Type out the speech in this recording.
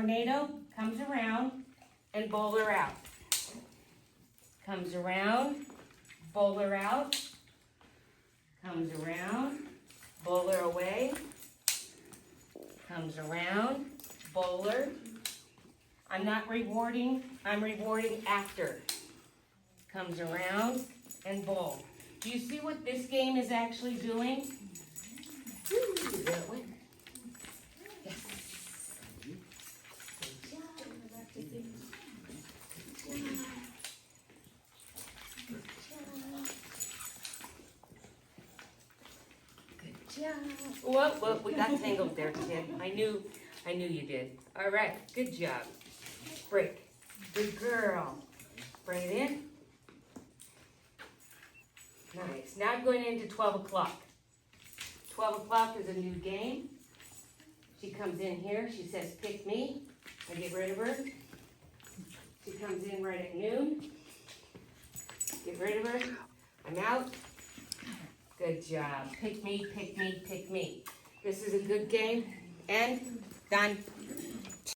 tornado comes around and bowl her out. Comes around, bowl her out. Comes around, bowl her away. Comes around, bowl her. I'm not rewarding, I'm rewarding after. Comes around and bowl. Do you see what this game is actually doing? Woo, that one. Yes. Good job. Whoa, we got tangled there, kid. I knew you did. All right, good job. Break. Good girl. Bring it in. Nice. Now going into 12 o'clock. 12 o'clock is a new game. She comes in here. She says, pick me. I get rid of her. She comes in right at noon. Get rid of her. I'm out. Good job. Pick me, pick me, pick me. This is a good game. And done.